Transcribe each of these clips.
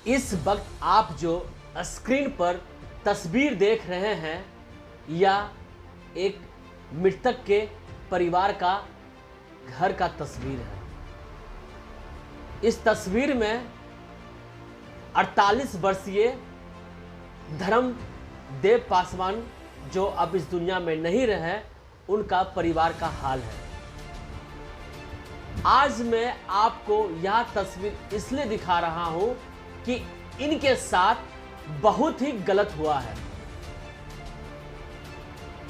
इस वक्त आप जो स्क्रीन पर तस्वीर देख रहे हैं या एक मृतक के परिवार का घर का तस्वीर है। इस तस्वीर में 48 वर्षीय धर्मदेव पासवान जो अब इस दुनिया में नहीं रहे, उनका परिवार का हाल है। आज मैं आपको यह तस्वीर इसलिए दिखा रहा हूं कि इनके साथ बहुत ही गलत हुआ है।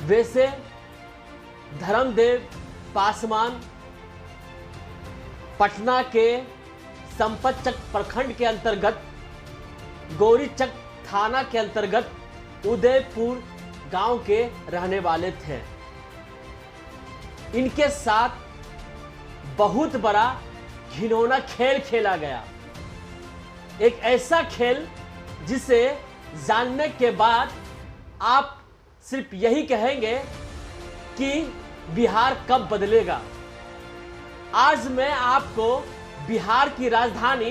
वैसे धर्मदेव पासवान पटना के संपतचक प्रखंड के अंतर्गत गौरीचक थाना के अंतर्गत उदयपुर गांव के रहने वाले थे। इनके साथ बहुत बड़ा घिनौना खेल खेला गया, एक ऐसा खेल जिसे जानने के बाद आप सिर्फ यही कहेंगे कि बिहार कब बदलेगा। आज मैं आपको बिहार की राजधानी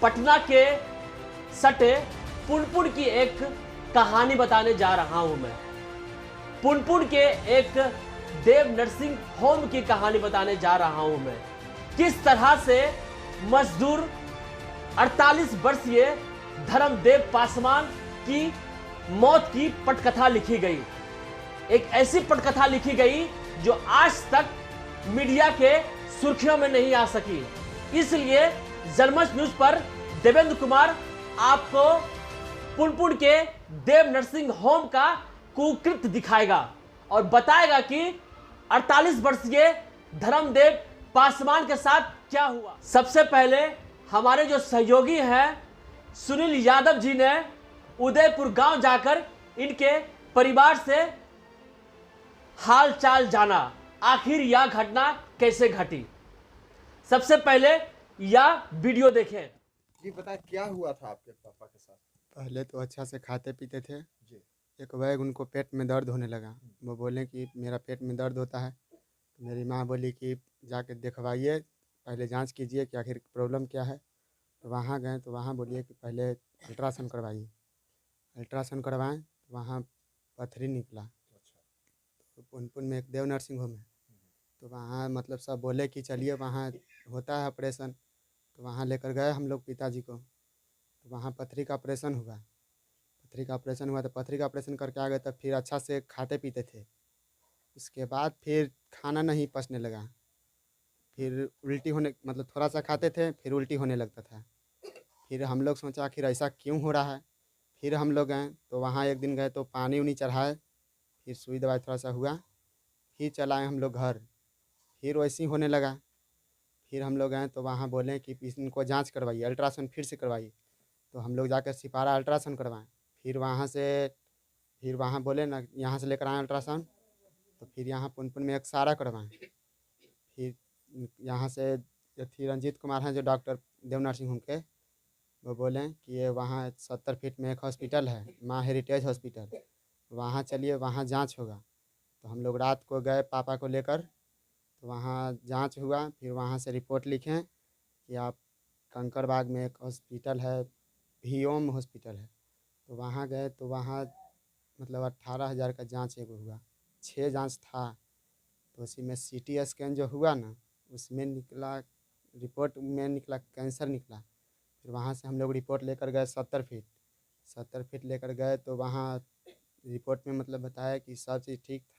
पटना के सटे पुनपुन की एक कहानी बताने जा रहा हूं। मैं पुनपुन के एक देव नर्सिंग होम की कहानी बताने जा रहा हूं। मैं किस तरह से मजदूर 48 वर्षीय धर्मदेव पासवान की मौत की पटकथा लिखी गई। एक ऐसी पटकथा लिखी गई जो आज तक मीडिया के सुर्खियों में नहीं आ सकी। इसलिए जनमंच न्यूज पर देवेंद्र कुमार आपको पुनपुन के देव नर्सिंग होम का कुकृत्य दिखाएगा और बताएगा कि 48 वर्षीय धर्मदेव पासवान के साथ क्या हुआ। सबसे पहले हमारे जो सहयोगी हैं सुनील यादव जी ने उदयपुर गांव जाकर इनके परिवार से हाल चाल जाना, आखिर यह घटना कैसे घटी। सबसे पहले यह वीडियो देखें। जी बताएं क्या हुआ था आपके पापा के साथ। पहले तो अच्छा से खाते पीते थे। जी। एक बैग उनको पेट में दर्द होने लगा। वो बोले कि मेरा पेट में दर्द होता है। तो मेरी माँ बोली कि जाके दिखवाइए, पहले जांच कीजिए कि आखिर प्रॉब्लम क्या है। तो वहाँ गए तो वहाँ बोलिए कि पहले अल्ट्रासाउंड करवाइए। अल्ट्रासाउंड करवाएं तो वहाँ पथरी निकला। अच्छा। तो पुनपुन में एक देव नर्सिंग होम है, तो वहाँ मतलब सब बोले कि चलिए वहाँ होता है ऑपरेशन। तो वहाँ लेकर गए हम लोग पिताजी को। तो वहाँ पथरी का ऑपरेशन हुआ। पथरी का ऑपरेशन हुआ तो पथरी का ऑपरेशन करके आ गए, तब फिर अच्छा से खाते पीते थे। उसके बाद फिर खाना नहीं पचने लगा, फिर उल्टी होने, मतलब थोड़ा सा खाते थे फिर उल्टी होने लगता था। फिर हम लोग सोचा आखिर ऐसा क्यों हो रहा है। फिर हम लोग गए तो वहाँ एक दिन गए तो पानी उनी चढ़ाए, फिर सुई दवाई थोड़ा सा हुआ, फिर चलाए हम लोग घर। फिर वैसे ही होने लगा। फिर हम लोग गए तो वहाँ बोले कि इनको जांच करवाइए, अल्ट्रासाउंड फिर से करवाइए। तो हम लोग जाकर सिपारा अल्ट्रासाउंड करवाएं। फिर वहाँ बोले ना यहाँ से लेकर आए अल्ट्रासाउंड। तो फिर यहाँ पुनपुन में एक सारा करवाएं। फिर यहाँ से थी रंजीत कुमार हैं जो डॉक्टर देव नर्सिंग होम के, वो बोले कि ये वहाँ 70 फीट में एक हॉस्पिटल है, माँ हेरिटेज हॉस्पिटल, वहाँ चलिए वहाँ जांच होगा। तो हम लोग रात को गए पापा को लेकर, तो वहाँ जांच हुआ। फिर वहाँ से रिपोर्ट लिखें कि आप कंकड़बाग में एक हॉस्पिटल है, भियोम हॉस्पिटल है। तो वहाँ गए तो वहाँ मतलब 18,000 का जांच एगो हुआ, 6 जांच था। तो उसी में CT स्कैन जो हुआ ना, उसमें निकला, रिपोर्ट में निकला कैंसर निकला। फिर वहाँ से हम लोग रिपोर्ट लेकर गए 70 फीट लेकर गए तो वहाँ रिपोर्ट में मतलब बताया कि सब चीज़ ठीक था,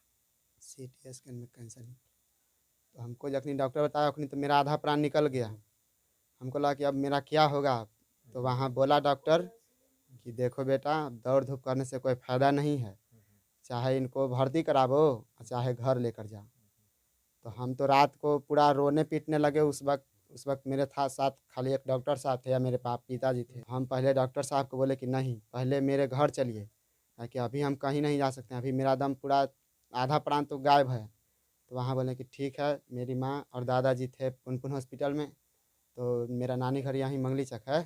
CT स्कैन में कैंसर निकला। तो हमको जखनी डॉक्टर बताया उखनी तो मेरा आधा प्राण निकल गया। हमको लगा कि अब मेरा क्या होगा। तो वहाँ बोला डॉक्टर कि देखो बेटा, दौड़ धूप करने से कोई फ़ायदा नहीं है, चाहे इनको भर्ती करावो चाहे घर लेकर जाओ। तो हम तो रात को पूरा रोने पीटने लगे। उस वक्त मेरे साथ खाली एक डॉक्टर साहब थे या मेरे पिताजी थे। हम पहले डॉक्टर साहब को बोले कि नहीं, पहले मेरे घर चलिए, ताकि अभी हम कहीं नहीं जा सकते हैं, अभी मेरा दम पूरा आधा प्राण तो गायब है। तो वहाँ बोले कि ठीक है। मेरी माँ और दादाजी थे पुनपुन हॉस्पिटल में, तो मेरा नानी घर यहीं मंगलीचक है।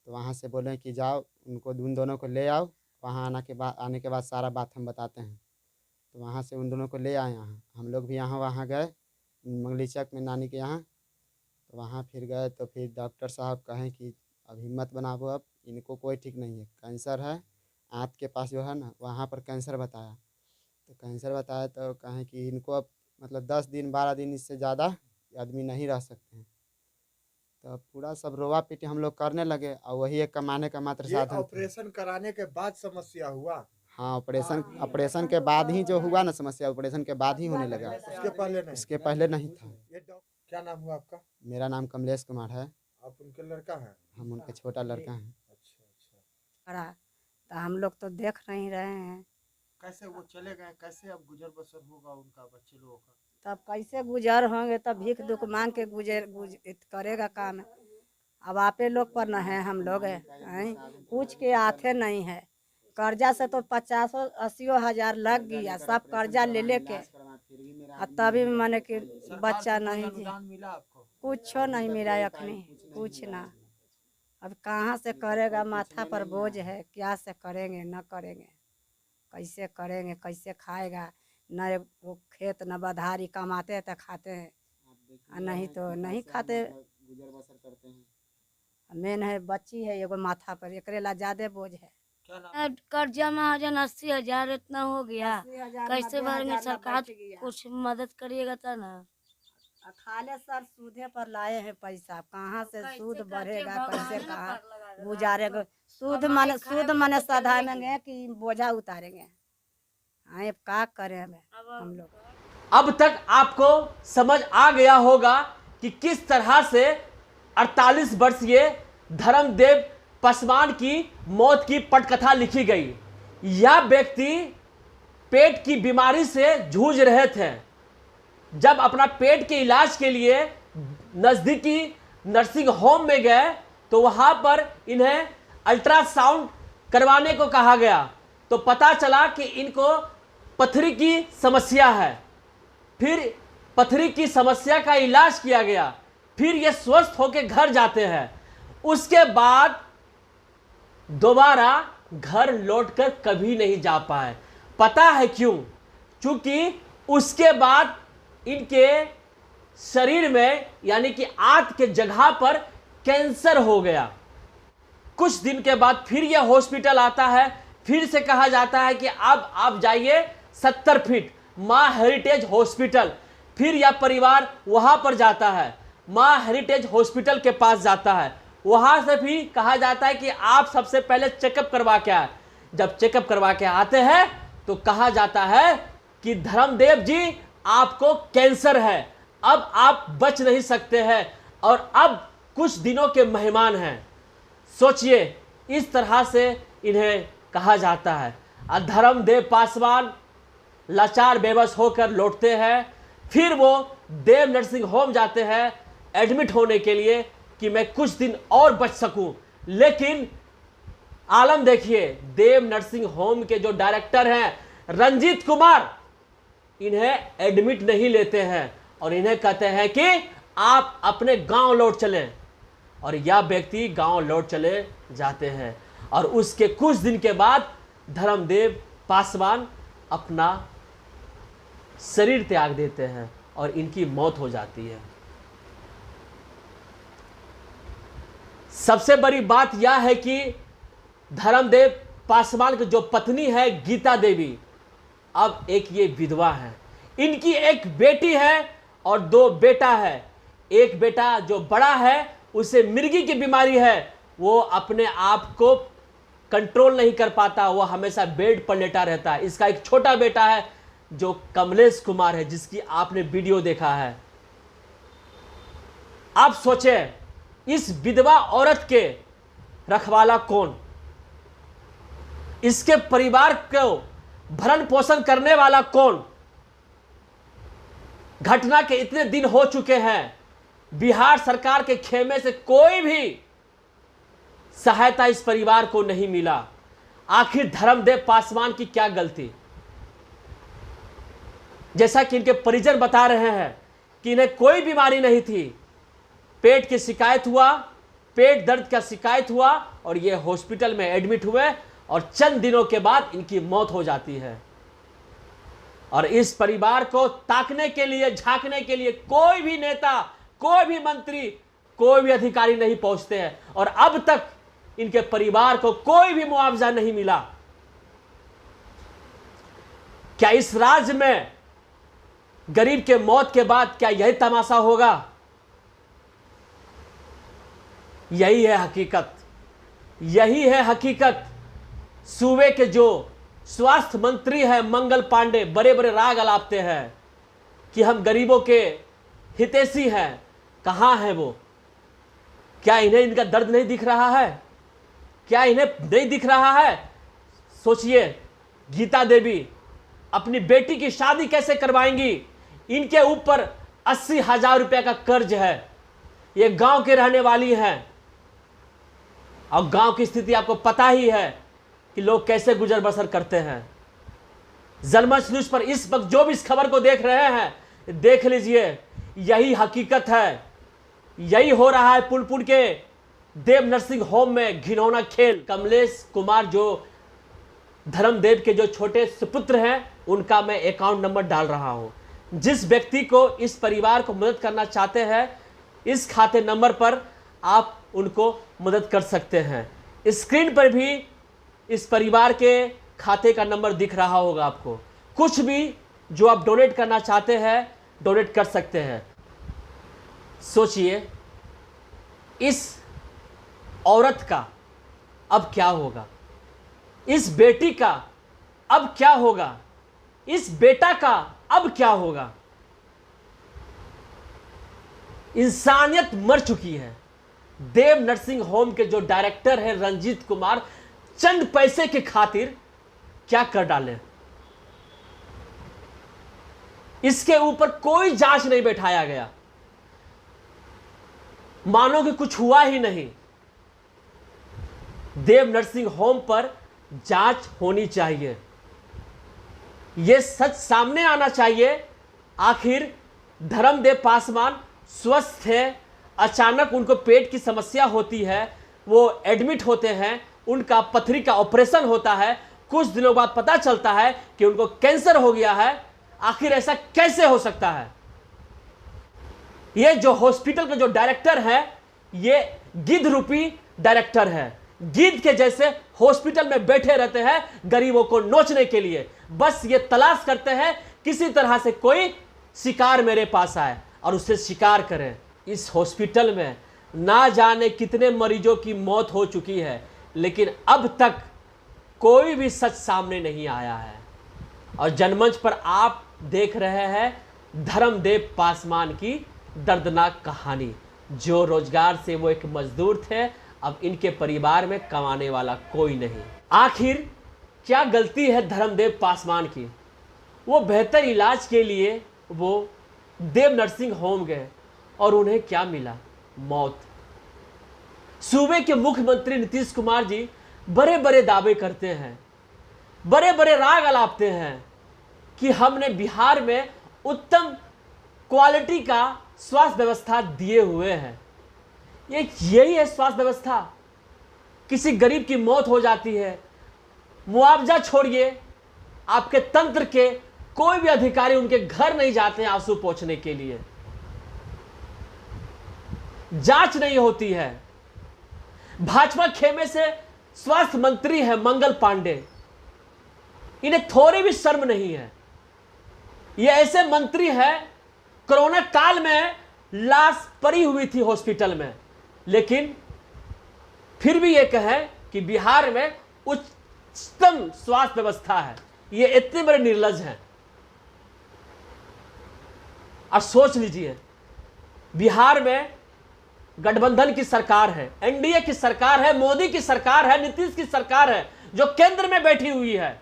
तो वहाँ से बोले कि जाओ उनको, उन दोनों को ले आओ, वहाँ आने के बाद सारा बात हम बताते हैं। तो वहाँ से उन दोनों को ले आए यहाँ। हम लोग भी वहाँ गए मंगलीचक में नानी के यहाँ। तो वहाँ फिर गए तो फिर डॉक्टर साहब कहें कि अब हिम्मत बनाओ, अब इनको कोई ठीक नहीं है, कैंसर है आँत के पास जो है ना, वहाँ पर कैंसर बताया। तो कैंसर बताया तो कहें कि इनको अब मतलब 10 दिन 12 दिन इससे ज़्यादा आदमी नहीं रह सकते हैं। तो अब पूरा सब रोवा पीटी हम लोग करने लगे, और वही एक कमाने का मात्र ये साधन था। ऑपरेशन कराने के बाद समस्या हुआ, हाँ, ऑपरेशन के बाद ही जो हुआ ना समस्या, ऑपरेशन के बाद ही होने लगा, उसके पहले नहीं। इसके पहले नहीं था। क्या नाम हुआ आपका? मेरा नाम कमलेश कुमार है, आप उनके लड़का हैं? हम उनके छोटा लड़का हैं। अच्छा अच्छा। पड़ा तो हम लोग तो देख नहीं रहे हैं। कैसे वो चले गए, कैसे अब गुजर बसर होगा उनका, बच्चे लोगों का? तब कैसे गुजर होंगे, तब भीख दुख मांग के करेगा काम। अब आपे लोग पर न है, हम लोग हैं, कुछ के आते नहीं है। कर्जा से तो 50-80 हजार लग गया, सब कर्जा ले लेके, तभी मैंने कि बच्चा नहीं थी। अनुदान मिला आपको? कुछ नहीं मिला अखनी, कुछ ना। अब कहाँ से करेगा, माथा पर बोझ है, क्या से करेंगे न करेंगे, कैसे करेंगे, कैसे खाएगा। न वो खेत न बधारी, कमाते हैं तो खाते हैं, नहीं तो नहीं खाते। गुजर बसर करते हैं। मेन है बच्ची है एगो माथा पर, एकरे ला ज्यादा बोझ है। क्या नाम? कर्जा महाजन 80,000 इतना हो गया, 80,000 कैसे 90,000 भरेंगे? में सरकार बच गया। कुछ मदद करिएगा तब ना। खाले सर सूदे पर लाए हैं पैसा, कहाँ से कैसे सूद करके बढ़ेगा, भगवान कैसे पर कहाँ लगा गुजारेगा। सूद कमाई मन खाए सूद में मन तो सधाएंगे कि बोझा उतारेंगे। हाँ, अब क्या करें हम लोग। अब तक आपको समझ आ गया होगा कि किस तरह से 48 वर्षीय धर्मदेव पासवान की मौत की पटकथा लिखी गई। यह व्यक्ति पेट की बीमारी से जूझ रहे थे। जब अपना पेट के इलाज के लिए नज़दीकी नर्सिंग होम में गए तो वहाँ पर इन्हें अल्ट्रासाउंड करवाने को कहा गया, तो पता चला कि इनको पथरी की समस्या है। फिर पथरी की समस्या का इलाज किया गया, फिर ये स्वस्थ होकर घर जाते हैं। उसके बाद दोबारा घर लौटकर कभी नहीं जा पाए। पता है क्यों? क्योंकि उसके बाद इनके शरीर में यानी कि आंत के जगह पर कैंसर हो गया। कुछ दिन के बाद फिर यह हॉस्पिटल आता है, फिर से कहा जाता है कि अब आप जाइए 70 फीट माँ हेरिटेज हॉस्पिटल। फिर यह परिवार वहां पर जाता है, माँ हेरिटेज हॉस्पिटल के पास जाता है। वहां से भी कहा जाता है कि आप सबसे पहले चेकअप करवा के आए। जब चेकअप करवा के आते हैं तो कहा जाता है कि धर्मदेव जी आपको कैंसर है, अब आप बच नहीं सकते हैं और अब कुछ दिनों के मेहमान हैं। सोचिए, इस तरह से इन्हें कहा जाता है। धर्मदेव पासवान लाचार बेबस होकर लौटते हैं। फिर वो देव नर्सिंग होम जाते हैं एडमिट होने के लिए कि मैं कुछ दिन और बच सकूं। लेकिन आलम देखिए, देव नर्सिंग होम के जो डायरेक्टर हैं रंजीत कुमार, इन्हें एडमिट नहीं लेते हैं और इन्हें कहते हैं कि आप अपने गांव लौट चलें। और यह व्यक्ति गांव लौट चले जाते हैं और उसके कुछ दिन के बाद धर्मदेव पासवान अपना शरीर त्याग देते हैं और इनकी मौत हो जाती है। सबसे बड़ी बात यह है कि धर्मदेव पासवान की जो पत्नी है गीता देवी, अब एक ये विधवा है। इनकी एक बेटी है और 2 बेटा है। एक बेटा जो बड़ा है उसे मिर्गी की बीमारी है, वो अपने आप को कंट्रोल नहीं कर पाता, वो हमेशा बेड पर लेटा रहता है। इसका एक छोटा बेटा है जो कमलेश कुमार है, जिसकी आपने वीडियो देखा है। आप सोचें, इस विधवा औरत के रखवाला कौन? इसके परिवार को भरण पोषण करने वाला कौन? घटना के इतने दिन हो चुके हैं, बिहार सरकार के खेमे से कोई भी सहायता इस परिवार को नहीं मिला। आखिर धर्मदेव पासवान की क्या गलती? जैसा कि इनके परिजन बता रहे हैं कि इन्हें कोई बीमारी नहीं थी, पेट की शिकायत हुआ, पेट दर्द का शिकायत हुआ और ये हॉस्पिटल में एडमिट हुए और चंद दिनों के बाद इनकी मौत हो जाती है। और इस परिवार को ताकने के लिए, झांकने के लिए कोई भी नेता, कोई भी मंत्री, कोई भी अधिकारी नहीं पहुंचते हैं और अब तक इनके परिवार को कोई भी मुआवजा नहीं मिला। क्या इस राज्य में गरीब के मौत के बाद क्या यही तमाशा होगा? यही है हकीकत, यही है हकीकत। सूबे के जो स्वास्थ्य मंत्री है मंगल पांडे बड़े बड़े राग अलापते हैं कि हम गरीबों के हितैषी हैं। कहां है वो? क्या इन्हें इनका दर्द नहीं दिख रहा है? क्या इन्हें नहीं दिख रहा है? सोचिए, गीता देवी अपनी बेटी की शादी कैसे करवाएंगी? इनके ऊपर 80,000 रुपए का कर्ज है। ये गांव के रहने वाली हैं और गांव की स्थिति आपको पता ही है कि लोग कैसे गुजर बसर करते हैं। जनमंच न्यूज पर इस वक्त जो भी इस खबर को देख रहे हैं, देख लीजिए, यही हकीकत है। यही हो रहा है पुनपुन के देव नर्सिंग होम में घिनौना खेल। कमलेश कुमार जो धर्मदेव के जो छोटे सुपुत्र हैं, उनका मैं अकाउंट नंबर डाल रहा हूं। जिस व्यक्ति को इस परिवार को मदद करना चाहते हैं, इस खाते नंबर पर आप उनको मदद कर सकते हैं। स्क्रीन पर भी इस परिवार के खाते का नंबर दिख रहा होगा आपको। कुछ भी जो आप डोनेट करना चाहते हैं, डोनेट कर सकते हैं। सोचिए, इस औरत का अब क्या होगा? इस बेटी का अब क्या होगा? इस बेटा का अब क्या होगा? इंसानियत मर चुकी है। देव नर्सिंग होम के जो डायरेक्टर है रंजीत कुमार, चंद पैसे के खातिर क्या कर डाले। इसके ऊपर कोई जांच नहीं बैठाया गया, मानो कि कुछ हुआ ही नहीं। देव नर्सिंग होम पर जांच होनी चाहिए, यह सच सामने आना चाहिए। आखिर धर्मदेव पासवान स्वस्थ है, अचानक उनको पेट की समस्या होती है, वो एडमिट होते हैं, उनका पथरी का ऑपरेशन होता है, कुछ दिनों बाद पता चलता है कि उनको कैंसर हो गया है। आखिर ऐसा कैसे हो सकता है? ये जो हॉस्पिटल का जो डायरेक्टर है, ये गिद्ध रूपी डायरेक्टर है। गिद्ध के जैसे हॉस्पिटल में बैठे रहते हैं गरीबों को नोचने के लिए। बस ये तलाश करते हैं किसी तरह से कोई शिकार मेरे पास आए और उससे शिकार करें। इस हॉस्पिटल में ना जाने कितने मरीजों की मौत हो चुकी है, लेकिन अब तक कोई भी सच सामने नहीं आया है। और जनमंच पर आप देख रहे हैं धर्मदेव पासवान की दर्दनाक कहानी। जो रोजगार से वो एक मजदूर थे, अब इनके परिवार में कमाने वाला कोई नहीं। आखिर क्या गलती है धर्मदेव पासवान की? वो बेहतर इलाज के लिए वो देव नर्सिंग होम गए और उन्हें क्या मिला? मौत। सूबे के मुख्यमंत्री नीतीश कुमार जी बड़े बड़े दावे करते हैं, बड़े बड़े राग अलापते हैं कि हमने बिहार में उत्तम क्वालिटी का स्वास्थ्य व्यवस्था दिए हुए हैं। यही है स्वास्थ्य व्यवस्था? किसी गरीब की मौत हो जाती है, मुआवजा छोड़िए, आपके तंत्र के कोई भी अधिकारी उनके घर नहीं जाते हैं आंसू पोंछने के लिए। जांच नहीं होती है। भाजपा खेमे से स्वास्थ्य मंत्री है मंगल पांडे, इन्हें थोड़ी भी शर्म नहीं है। ये ऐसे मंत्री है, कोरोना काल में लाश पड़ी हुई थी हॉस्पिटल में, लेकिन फिर भी ये कहे कि बिहार में उच्चतम स्वास्थ्य व्यवस्था है। ये इतने बड़े निर्लज हैं। और सोच लीजिए, बिहार में गठबंधन की सरकार है, एनडीए की सरकार है, मोदी की सरकार है, नीतीश की सरकार है, जो केंद्र में बैठी हुई है।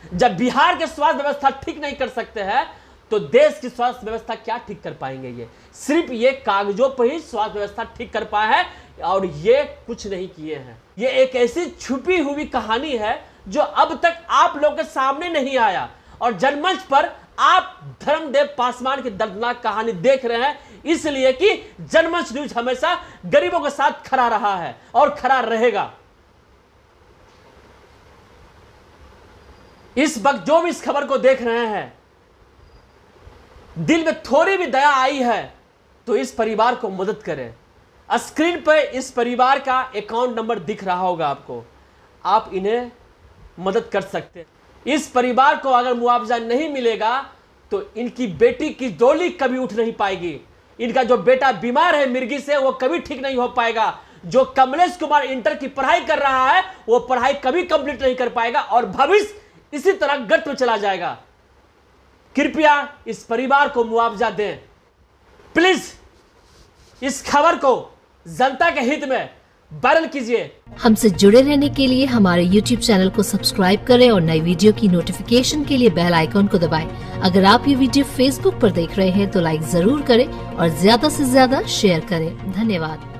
जब बिहार के स्वास्थ्य व्यवस्था ठीक नहीं कर सकते हैं, तो देश की स्वास्थ्य व्यवस्था क्या ठीक कर पाएंगे? ये सिर्फ ये कागजों पर ही स्वास्थ्य व्यवस्था ठीक कर पाए हैं और ये कुछ नहीं किए हैं। ये एक ऐसी छुपी हुई कहानी है जो अब तक आप लोगों के सामने नहीं आया, और जनमंच पर आप धर्मदेव पासवान की दर्दनाक कहानी देख रहे हैं, इसलिए कि जनमंच न्यूज हमेशा गरीबों के साथ खड़ा रहा है और खड़ा रहेगा। इस वक्त जो भी इस खबर को देख रहे हैं, दिल में थोड़ी भी दया आई है तो इस परिवार को मदद करें। स्क्रीन पर इस परिवार का अकाउंट नंबर दिख रहा होगा आपको, आप इन्हें मदद कर सकते हैं। इस परिवार को अगर मुआवजा नहीं मिलेगा तो इनकी बेटी की डोली कभी उठ नहीं पाएगी। इनका जो बेटा बीमार है मिर्गी से, वो कभी ठीक नहीं हो पाएगा। जो कमलेश कुमार इंटर की पढ़ाई कर रहा है, वो पढ़ाई कभी कंप्लीट नहीं कर पाएगा और भविष्य इसी तरह गर्त में चला जाएगा। कृपया इस परिवार को मुआवजा दें। प्लीज इस खबर को जनता के हित में वायरल कीजिए। हमसे जुड़े रहने के लिए हमारे YouTube चैनल को सब्सक्राइब करें और नई वीडियो की नोटिफिकेशन के लिए बेल आइकॉन को दबाएं। अगर आप ये वीडियो Facebook पर देख रहे हैं तो लाइक जरूर करें और ज्यादा से ज्यादा शेयर करें। धन्यवाद।